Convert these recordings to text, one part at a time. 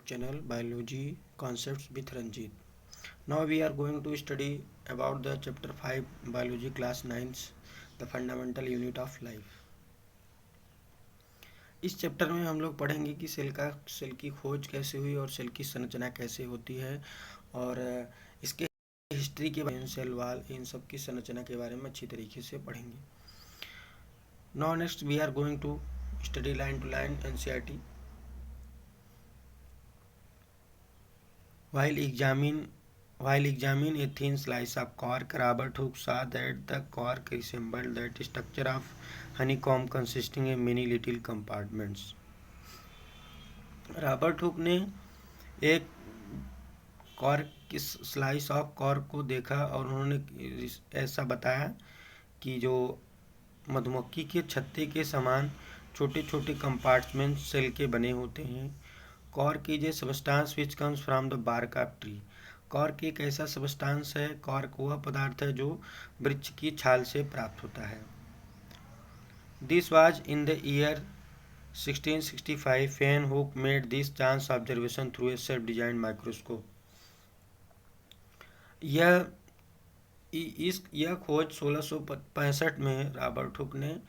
channel Biology Concepts with Ranjit. Now we are going to study about the chapter 5 Biology class 9 the fundamental unit of life. इस chapter में हम लोग पढ़ेंगे कि cell की खोज कैसे हुई और सेल की संरचना कैसे होती है और इसके हिस्ट्री के बारे में सेल वाल इन सब की संरचना के बारे में अच्छी तरीके से पढ़ेंगे. Now next we are going to study line to line NCERT. While examine a thin slice of cork, Robert Hooke saw that the cork resembled that structure of honeycomb consisting of many little compartments. Robert Hooke ने एक cork की slice of cork को देखा और उन्होंने ऐसा बताया कि जो मधुमक्खी के छत्ते के समान छोटे छोटे कंपार्टमेंट सेल के बने होते हैं. Cork is a substance which comes from the bark of tree. Cork एक ऐसा सबस्टांस है, कॉर्क वह पदार्थ है जो वृक्ष की छाल से प्राप्त होता है. This was in the year 1665 fan hook made this chance observation through a self design microscope. यह खोज 1665 में रॉबर्ट हुक ने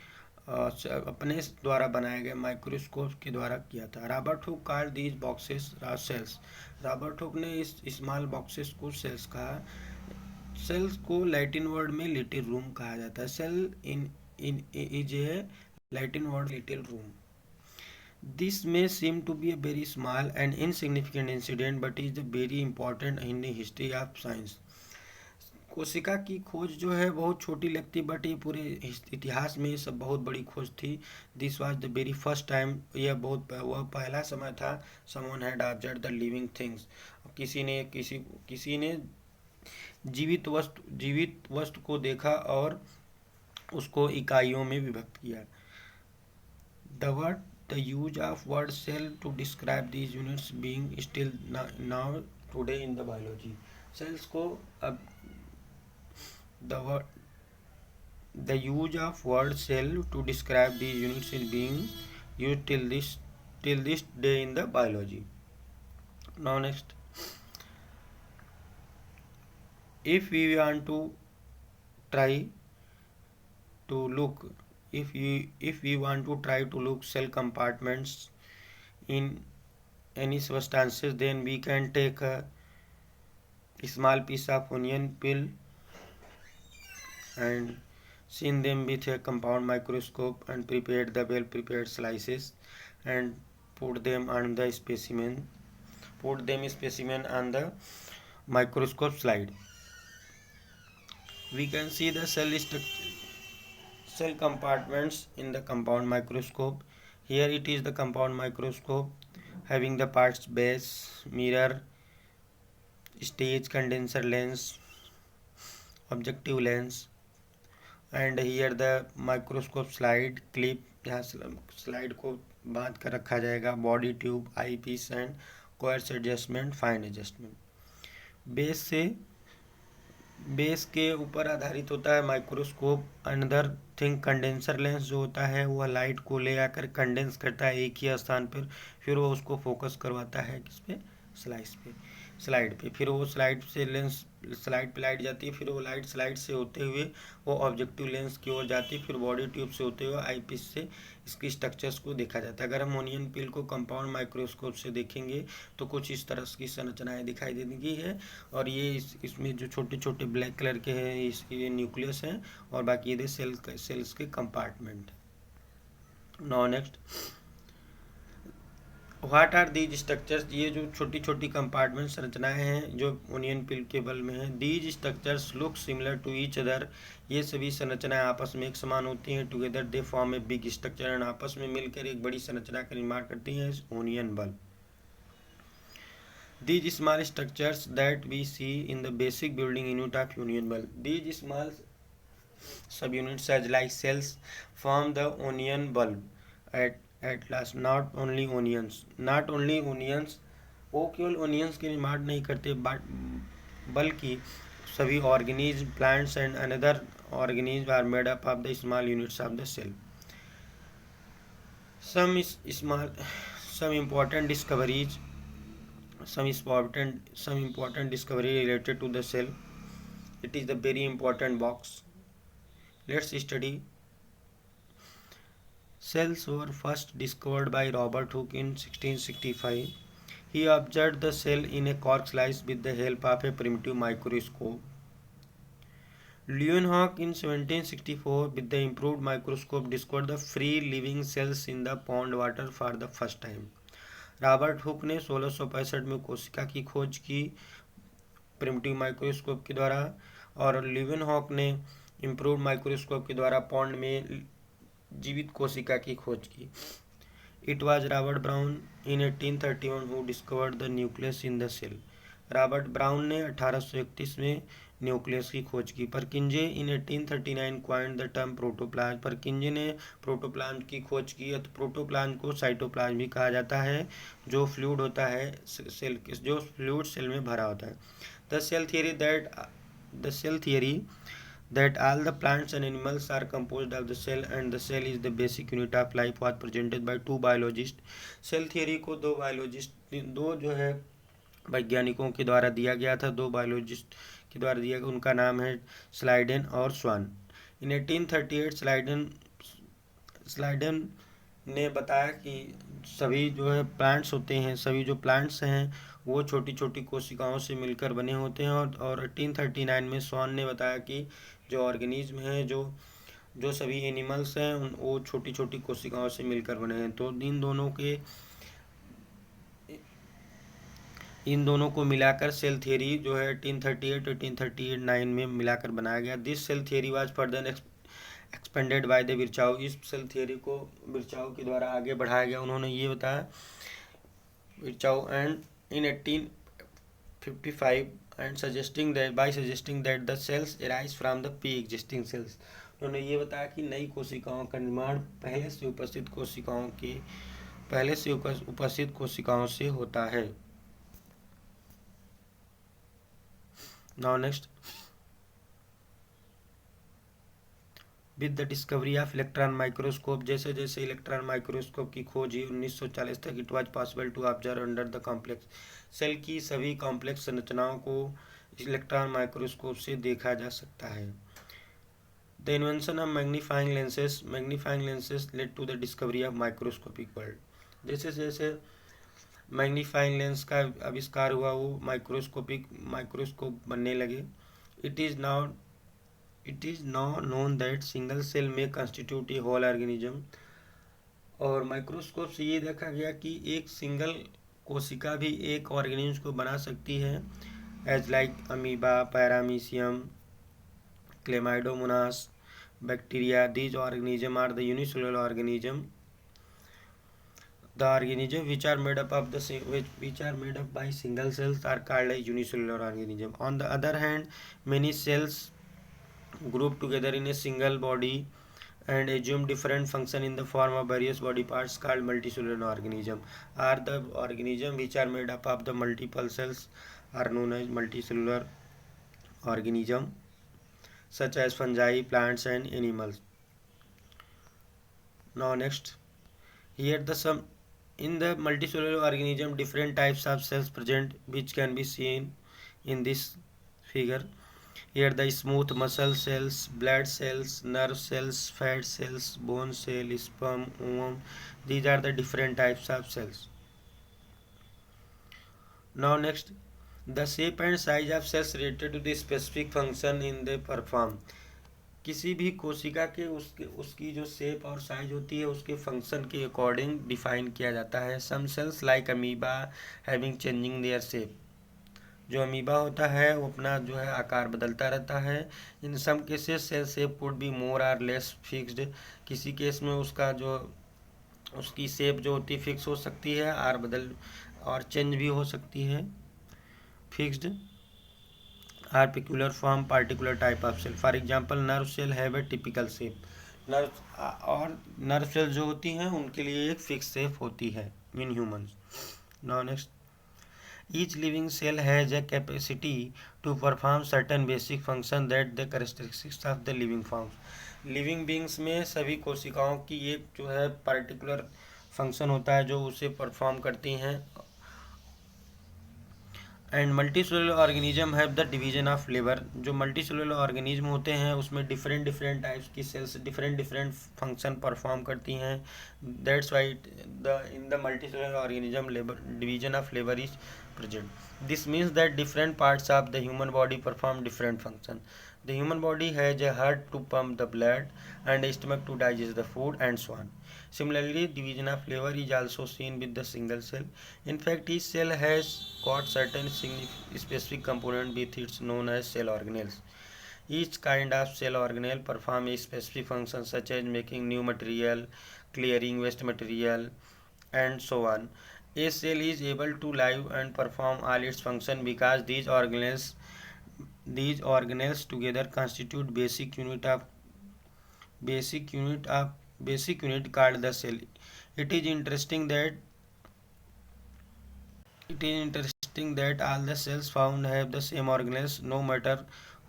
अपने द्वारा बनाए गए माइक्रोस्कोप के द्वारा किया था. Robert Hooke called these boxes cells. Robert Hooke ने इस स्मॉल बॉक्सेस को सेल्स कहा. सेल्स को लैटिन वर्ड में लिटिल रूम कहा जाता है. Cell in is a Latin word little room. This may seem to be a very small and insignificant incident but is very important in the history of science. कोशिका की खोज जो है बहुत छोटी लगती बट ये पूरे इतिहास में ये सब बहुत बड़ी खोज थी. This was the very first time. वह पहला समय था someone had observed the living things. किसी ने जीवित वस्तु को देखा और उसको इकाइयों में विभक्त किया. The use of word cell to describe these units being still now today in the biology. Cells को अब the use of word cell to describe these units is being used till this day in the biology. Now next, if we want to try to look cell compartments in any substances, then we can take a small piece of onion peel and seen them with a compound microscope and prepared the well prepared slices and put them on the specimen on the microscope slide. We can see the cell compartments in the compound microscope. Here it is the compound microscope having the parts base, mirror, stage, condenser lens, objective lens, and here the microscope slide clip. यहाँ slide को बांध कर रखा जाएगा. Body tube, eyepiece and coarse adjustment, fine adjustment. Base के ऊपर आधारित होता है microscope. Another thing condenser lens जो होता है वह लाइट को ले आकर कंडेंस करता है एक ही स्थान पर. फिर वो उसको फोकस करवाता है किस पे, स्लाइड पे. फिर वो स्लाइड से लेंस स्लाइड पे लाइट जाती है. फिर वो लाइट स्लाइड से होते हुए वो ऑब्जेक्टिव लेंस की ओर जाती है. फिर बॉडी ट्यूब से होते हुए आई पीस से इसकी स्ट्रक्चर्स को देखा जाता है. अगर हम ओनियन पील को कंपाउंड माइक्रोस्कोप से देखेंगे तो कुछ इस तरह की संरचनाएं दिखाई देगी है. और ये इसमें जो छोटे छोटे ब्लैक कलर के हैं इसके न्यूक्लियस हैं और बाकी ये सेल्स के compartment. Now next, what are these structures. ये जो छोटी छोटी कंपार्टमेंट संरचनाएं हैं जो ओनियन पिल के बल में हैं. These structures look similar to each other. ये सभी संरचनाएं आपस में एक समान होती हैं. Together they form a big structure and आपस में मिलकर एक बड़ी संरचना का निर्माण करती हैं onion bulb. These small structures that we see in the basic building unit of onion bulb. These small subunits as like cells form the onion bulb at last. not only onions वो केवल onions के निर्माण नहीं करते बल्कि सभी organism, plants and another organism are made up of the small units of the cell. some important discoveries some important discovery related to the cell. It is the very important box. Let's study. Cells were first discovered by Robert Hooke in 1665. He observed the cell in a cork slice with the help of a primitive microscope. Leeuwenhoek in 1764 with the improved microscope discovered the free living cells in the pond water for the first time. Robert Hooke ने 1665 में कोशिका की खोज की primitive microscope के द्वारा, और Leeuwenhoek ने इम्प्रूव्ड माइक्रोस्कोप के द्वारा पॉन्ड में जीवित कोशिका की खोज की. It was Robert Brown in 1831 who discovered the nucleus in the cell. Robert Brown ने 1831 में न्यूक्लियस की खोज की. Purkinje in 1839 coined the term protoplasm. Purkinje ने प्रोटोप्लाज्म की खोज की. तो प्रोटोप्लाज्म को साइटोप्लाज्म भी कहा जाता है, जो फ्लूइड होता है सेल, जो फ्लूइड सेल में भरा होता है. The cell theory that all the plants and animals are composed of the cell and the cell is the basic unit of life was presented by two biologists. Cell theory को दो जो है वैज्ञानिकों के द्वारा दिया गया था, दो बायोलॉजिस्ट के द्वारा दिया गया. उनका नाम है स्लाइडेन और स्वान. इन 1838 स्लाइडेन ने बताया कि सभी जो है प्लांट्स होते हैं, सभी जो प्लांट्स हैं वो छोटी छोटी कोशिकाओं से मिलकर बने होते हैं. और 1839 में स्वान ने बताया कि जो ऑर्गेनिज्म हैं, जो सभी एनिमल्स हैं, वो छोटी छोटी कोशिकाओं से मिलकर बने हैं. तो इन दोनों को मिलाकर सेल थियरी जो है 1838 में मिलाकर बनाया गया. This cell theory was further expanded by the Virchow. इस सेल थियरी को विर्चाउ के द्वारा आगे बढ़ाया गया. उन्होंने ये बताया विर्चाउ and in 1855 and suggesting that the cells arise from the pre-existing cells. उन्होंने ये बताया कि नई कोशिकाओं का निर्माण पहले से उपस्थित कोशिकाओं से होता है. Now next, with the discovery of electron microscope. जैसे जैसे इलेक्ट्रॉन माइक्रोस्कोप की खोज हुई 1940 तक, it was possible to observe under the complex. Cell की सभी कॉम्प्लेक्स संरचनाओं को इलेक्ट्रॉन माइक्रोस्कोप से देखा जा सकता है. The invention of magnifying lenses led to the discovery of microscopic world. जैसे जैसे मैग्नीफाइंग लेंस का आविष्कार हुआ, वो माइक्रोस्कोप बनने लगे. It is now known that single cell में कंस्टिट्यूट ए होल ऑर्गेनिज्म. और माइक्रोस्कोप से ये देखा गया कि एक सिंगल कोशिका भी एक ऑर्गेनिज्म को बना सकती है. As like amoeba, paramecium, chlamydomonas, bacteria. These organism are the unicellular organism. The organism which are made up by single cells are called a unicellular organism. On the other hand, many cells grouped together in a single body and assume different function in the form of various body parts called multicellular organism. Are the organism which are made up of the multiple cells are known as multicellular organism, such as fungi, plants and animals. Now next, here in the multicellular organism, different types of cells present, which can be seen in this figure. Here the smooth muscle cells, blood cells, nerve cells, fat cells, bone cell, sperm, ovum. These are the different types of cells. Now next, the shape and size of cells related to the specific function in they perform. किसी भी कोशिका के उसकी जो shape और size होती है उसके फंक्शन के अकॉर्डिंग डिफाइन किया जाता है. Some cells like amoeba having changing their shape. जो अमीबा होता है वो अपना जो है आकार बदलता रहता है. In some cases cell shape could be more और लेस फिक्स्ड. किसी केस में उसकी शेप जो होती है फिक्स हो सकती है और चेंज भी हो सकती है. Fixed are peculiar form particular type of cell. For example, nerve cell have a typical shape. Nerve cell जो होती हैं उनके लिए एक फिक्स शेप होती है in humans. Now next, each living cell has a capacity to perform certain basic function that the characteristics of the living forms. Living beings में सभी कोशिकाओं की एक जो है पर्टिकुलर फंक्शन होता है जो उसे परफॉर्म करती हैं. And multicellular organism have the division of labour. जो मल्टीसेलुलर ऑर्गेनिज्म होते हैं उसमें डिफरेंट डिफरेंट टाइप्स की sales different different function perform करती हैं। That's why the in the multicellular organism labour division of labour is present. This means that different parts of the human body perform different functions. The human body has a heart to pump the blood and a stomach to digest the food and so on. Similarly, division of labor is also seen with the single cell. In fact, each cell has got certain specific component with its known as cell organelles. Each kind of cell organelle perform a specific function such as making new material, clearing waste material, and so on. A cell is able to live and perform all its function because these organelles together constitute basic unit of basic unit called the cell. It is interesting that all the cells found have the same organelles no matter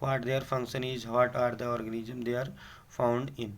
what their function is, what are the organism they are found in.